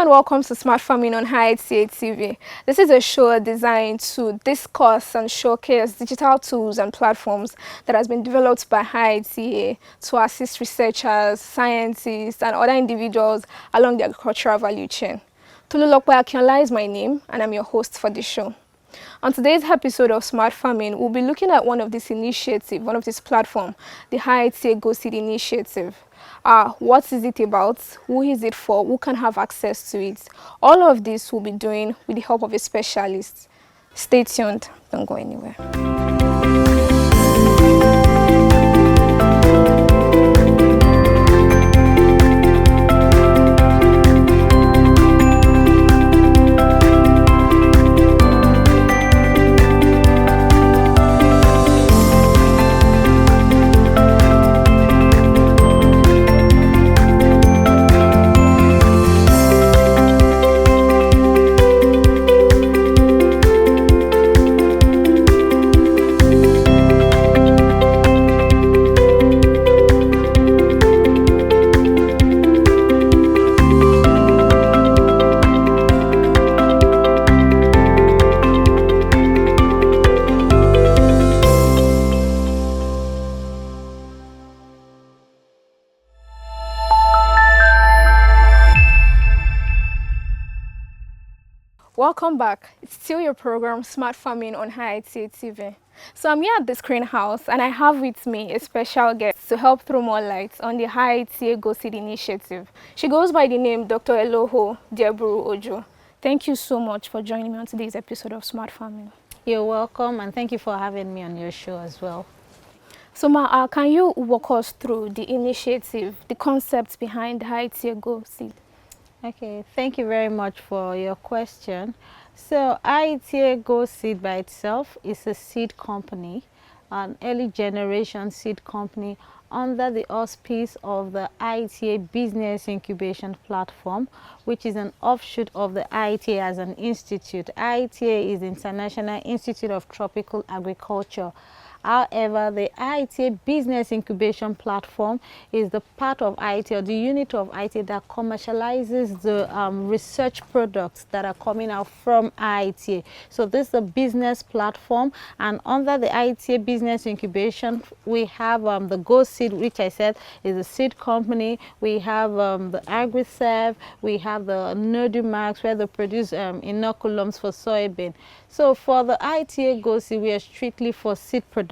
and welcome to Smart Farming on IITA TV. This is a show designed to discuss and showcase digital tools and platforms that has been developed by IITA to assist researchers, scientists, and other individuals along the agricultural value chain. Tululokwe Akinola is my name, and I'm your host for this show. On today's episode of Smart Farming, we'll be looking at one of this platform, the IITAGoSeed initiative. What is it about? Who is it for? Who can have access to it? All of this we'll be doing with the help of a specialist. Stay tuned. Don't go anywhere. Welcome back. It's still your program, Smart Farming on IITA TV. So I'm here at the Screen House and I have with me a special guest to help throw more light on the IITAGoSeed initiative. She goes by the name Dr. Eloho Diaburu Ojo. Thank you so much for joining me on today's episode of Smart Farming. You're welcome, and thank you for having me on your show as well. So Ma, can you walk us through the initiative, the concepts behind the IITAGoSeed? Okay, thank you very much for your question. So IITAGoSeed by itself is a seed company, an early generation seed company under the auspice of the IITA Business Incubation Platform, which is an offshoot of the IITA as an institute. IITA is the International Institute of Tropical Agriculture. However, the IITA Business Incubation Platform is the part of IITA, or the unit of IITA that commercializes the research products that are coming out from IITA. So this is a business platform, and under the IITA Business Incubation, we have the GoSeed, which I said is a seed company. We have the AgriServe, we have the Nodumax, where they produce inoculums for soybean. So for the IITAGoSeed, we are strictly for seed production.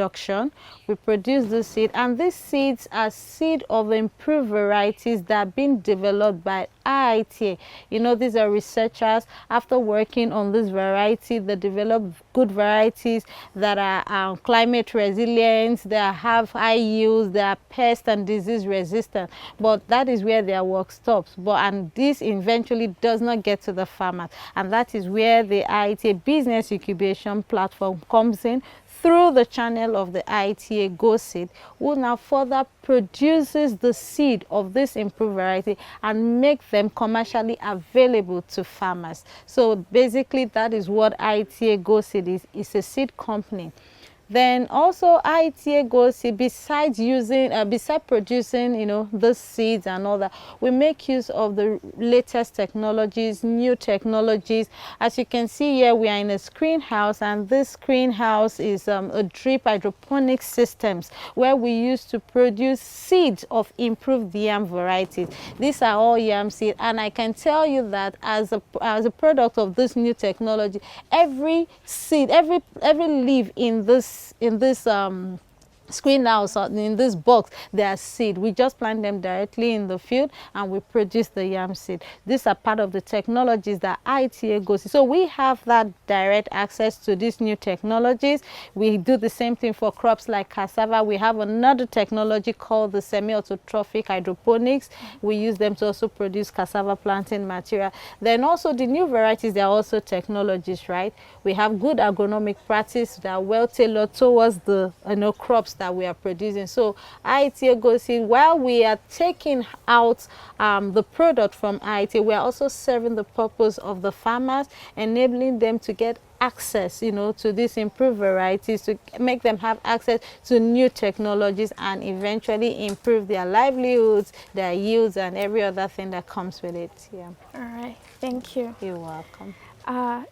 We produce the seed, and these seeds are seed of improved varieties that are being developed by IITA. You know, these are researchers. After working on this variety, they develop good varieties that are climate resilient, that have high yields, they are pest and disease resistant. But that is where their work stops. And this eventually does not get to the farmers, and that is where the IITA Business Incubation Platform comes in through the channel of the IITAGoSeed, who now further produces the seed of this improved variety and make them commercially available to farmers. So basically that is what IITAGoSeed is. It's a seed company. Then also IITAGoSeed, besides producing, you know, the seeds and all that, we make use of the latest technologies, new technologies. As you can see here, we are in a screen house, and this screen house is a drip hydroponic systems where we use to produce seeds of improved yam varieties. These are all yam seed, and I can tell you that as a product of this new technology, every seed, every leaf in this screen house, in this box, they are seed. We just plant them directly in the field and we produce the yam seed. These are part of the technologies that IITAGoSeed. So we have that direct access to these new technologies. We do the same thing for crops like cassava. We have another technology called the semi-autotrophic hydroponics. We use them to also produce cassava planting material. Then also the new varieties, they are also technologies, right? We have good agronomic practice that are well tailored towards the crops that we are producing. So IITAGoSeed, while we are taking out the product from IITA, we are also serving the purpose of the farmers, enabling them to get access, to these improved varieties, to make them have access to new technologies and eventually improve their livelihoods, their yields, and every other thing that comes with it. Yeah. All right, thank you. You're welcome.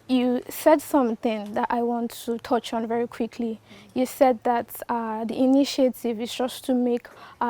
You said something that I want to touch on very quickly. You said that the initiative is just to make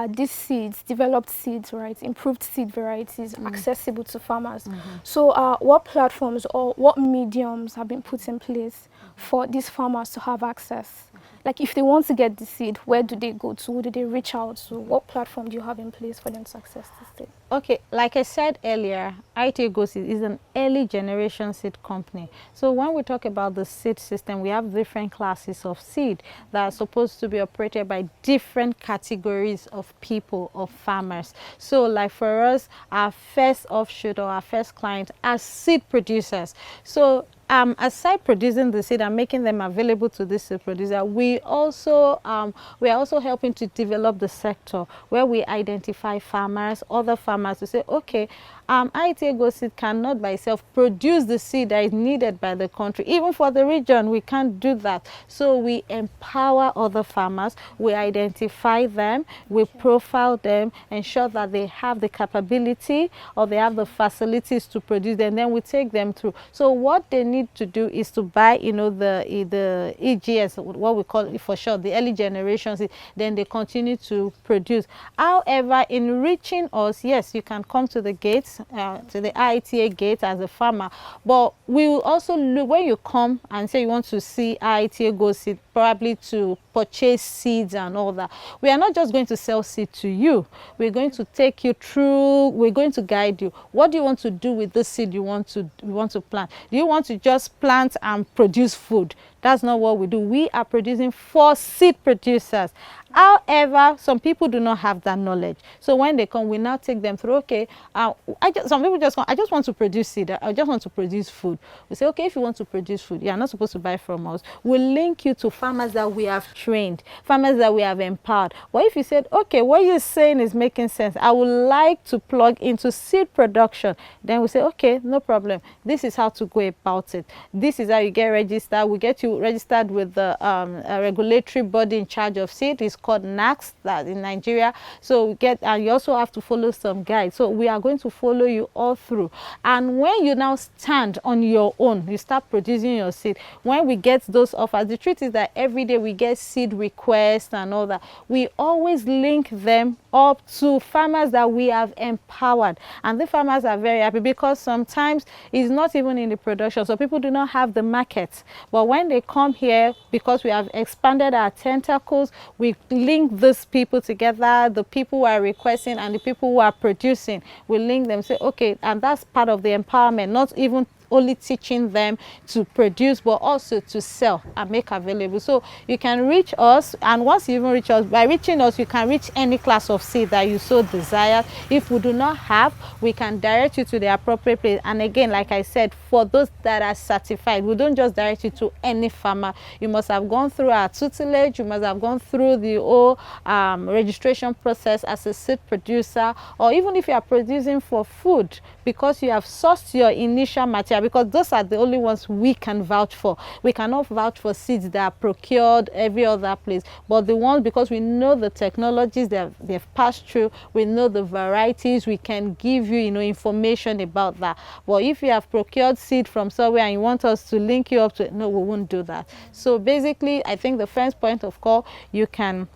these seeds, developed seeds, right, improved seed varieties accessible to farmers. So what platforms or what mediums have been put in place for these farmers to have access? Like if they want to get the seed, where do they go to? Who do they reach out to? What platform do you have in place for them to access the seed? Okay, like I said earlier, IITAGoSeed is an early generation seed company. So when we talk about the seed system, we have different classes of seed that are supposed to be operated by different categories of people, of farmers. So like for us, our first offshoot or our first client are seed producers. So aside producing the seed and making them available to this seed producer, we are also helping to develop the sector where we identify farmers, other farmers, to say, okay, IITAGoSeed cannot by itself produce the seed that is needed by the country. Even for the region, we can't do that. So we empower other farmers, we identify them, we profile them, ensure that they have the capability or they have the facilities to produce them, then we take them through. So what they need to do is to buy, the EGS, what we call it for short, the early generations, then they continue to produce. However, in reaching us, yes, you can come to the gates, to the IITA gate as a farmer, but we will also look, when you come and say you want to see IITAGoSeed, probably to purchase seeds and all that, we are not just going to sell seed to you. We're going to take you through, we're going to guide you. What do you want to do with the seed you want to plant? Do you want to just plant and produce food? That's not what we do. We are producing for seed producers. However, some people do not have that knowledge. So when they come, we now take them through, okay, some people just come, I just want to produce seed, I just want to produce food. We say, okay, if you want to produce food, you're not supposed to buy from us. We'll link you to farmers that we have trained, farmers that we have empowered. But if you said, okay, what you're saying is making sense, I would like to plug into seed production, then we say, okay, no problem. This is how to go about it. This is how you get registered. We get you registered with the regulatory body in charge of seed. It's called NACS, that in Nigeria. So you also have to follow some guides. So we are going to follow you all through. And when you now stand on your own, you start producing your seed. When we get those offers, the truth is that every day we get seed requests and all that. We always link them up to farmers that we have empowered, and the farmers are very happy because sometimes it's not even in the production, so people do not have the market. But when they come here, because we have expanded our tentacles, we link these people together, the people who are requesting and the people who are producing, we link them, say, okay, and that's part of the empowerment, not even only teaching them to produce, but also to sell and make available. So you can reach us, and once you even reach us, by reaching us, you can reach any class of seed that you so desire. If we do not have, we can direct you to the appropriate place. And again, like I said, for those that are certified, we don't just direct you to any farmer. You must have gone through our tutelage, you must have gone through the whole registration process as a seed producer, or even if you are producing for food, because you have sourced your initial material, because those are the only ones we can vouch for. We cannot vouch for seeds that are procured every other place, but the ones, because we know the technologies that they've passed through, we know the varieties, we can give you, information about that. But if you have procured seed from somewhere and you want us to link you up to it, no, we won't do that. So basically, I think the first point of call, you can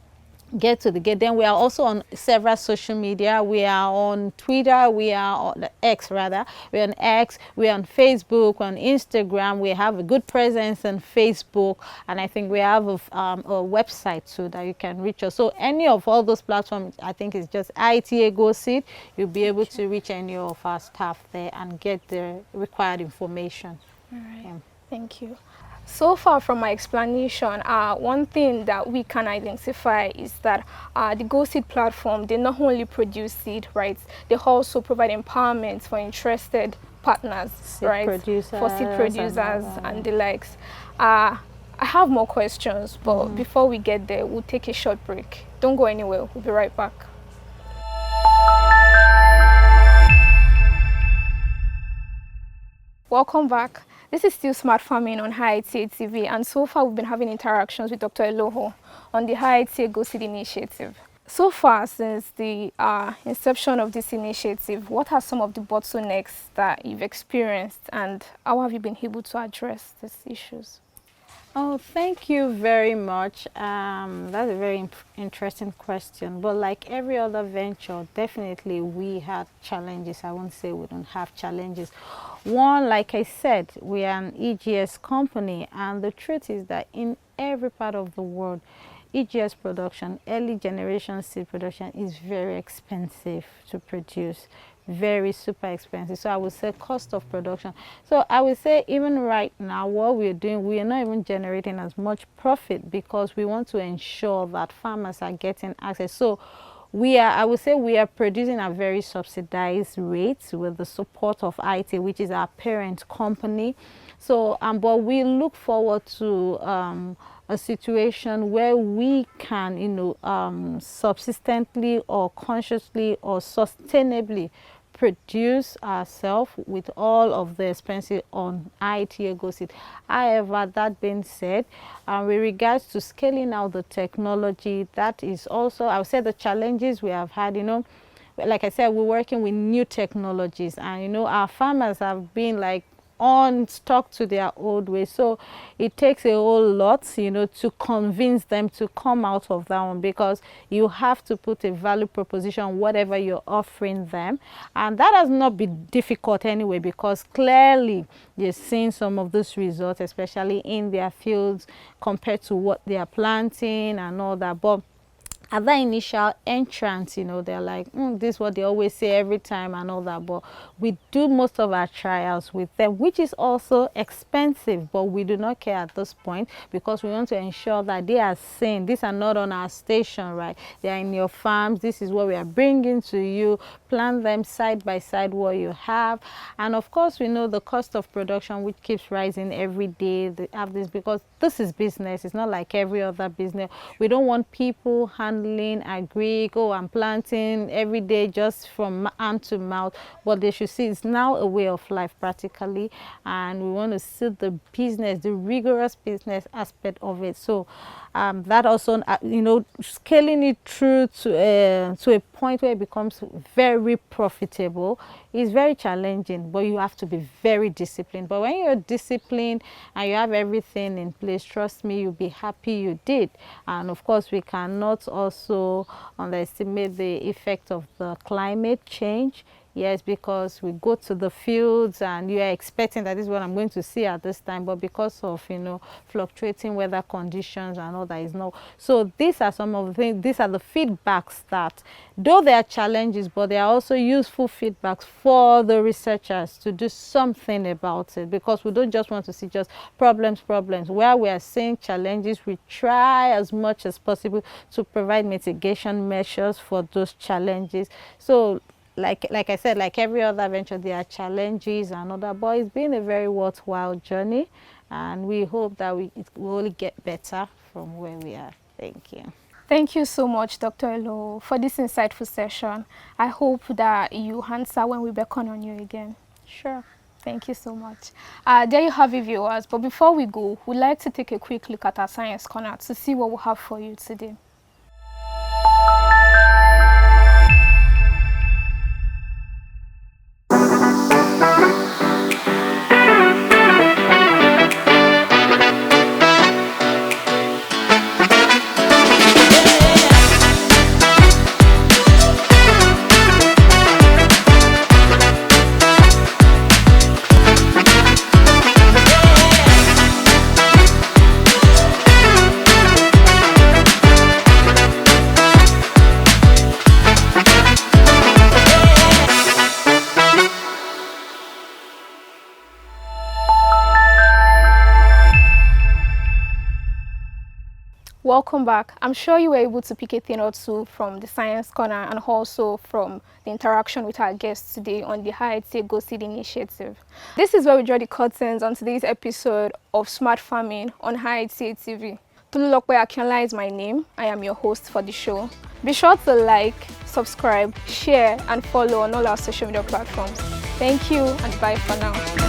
get to the gate. Then we are also on several social media. We are on Twitter, we are on X rather, we're on X, we're on Facebook, on Instagram. We have a good presence on Facebook, and I think we have a website so that you can reach us. So any of all those platforms, I think it's just IITAGoSeed. You'll be able to reach any of our staff there and get the required information. All right. Yeah. Thank you. So far from my explanation, one thing that we can identify is that the GoSeed platform, they not only produce seed, right? They also provide empowerment for interested partners, right? For seed producers and the likes. I have more questions, but before we get there, we'll take a short break. Don't go anywhere. We'll be right back. Welcome back. This is still Smart Farming on IITA TV, and so far we've been having interactions with Dr. Eloho on the IITAGoSeed initiative. So far, since the inception of this initiative, what are some of the bottlenecks that you've experienced, and how have you been able to address these issues? Oh, thank you very much. That's a very interesting question. But like every other venture, definitely we had challenges. I won't say we don't have challenges. One, like I said, we are an EGS company, and the truth is that in every part of the world, EGS production, early generation seed production, is very expensive to produce, very super expensive. So I would say cost of production. So I would say even right now, what we're doing, we are not even generating as much profit because we want to ensure that farmers are getting access. So I would say we are producing at very subsidized rates with the support of IITA, which is our parent company. So, but we look forward to a situation where we can, subsistently or consciously or sustainably produce ourselves with all of the expenses on IITAGoSeed. However, that being said, with regards to scaling out the technology, that is also, I would say, the challenges we have had, like I said, we're working with new technologies, and our farmers have been like stuck to their old way, so it takes a whole lot to convince them to come out of that one, because you have to put a value proposition whatever you're offering them, and that has not been difficult anyway, because clearly you're seeing some of those results, especially in their fields compared to what they are planting and all that. But at that initial entrance, they're like, this is what they always say every time and all that. But we do most of our trials with them, which is also expensive, but we do not care at this point, because we want to ensure that they are seen. These are not on our station, right? They are in your farms. This is what we are bringing to you. Plant them side by side what you have. And of course, we know the cost of production, which keeps rising every day. They have this because this is business. It's not like every other business. We don't want people handling agri, I'm planting every day just from hand to mouth. What they should see is now a way of life practically, and we want to see the business, the rigorous business aspect of it. So that also, scaling it through to a point where it becomes very profitable is very challenging, but you have to be very disciplined. But when you're disciplined and you have everything in place, trust me, you'll be happy you did. And of course, we cannot also underestimate the effect of the climate change. Yes, because we go to the fields and you are expecting that this is what I'm going to see at this time, but because of fluctuating weather conditions and all that is no. So these are some of the things, these are the feedbacks that, though they are challenges, but they are also useful feedbacks for the researchers to do something about it, because we don't just want to see just problems. Where we are seeing challenges, we try as much as possible to provide mitigation measures for those challenges. So like I said, like every other venture, there are challenges and other, but it's been a very worthwhile journey, and we hope that it will only get better from where we are. Thank you. Thank you so much, Dr. Elo, for this insightful session. I hope that you answer when we beckon on you again. Sure. Thank you so much. There you have it, viewers. But before we go, we'd like to take a quick look at our Science Corner to see what we have for you today. Welcome back. I'm sure you were able to pick a thing or two from the Science Corner and also from the interaction with our guests today on the IITAGoSeed initiative. This is where we draw the curtains on today's episode of Smart Farming on IITA TV. Tolulope Akinola is my name. I am your host for the show. Be sure to like, subscribe, share, and follow on all our social media platforms. Thank you, and bye for now.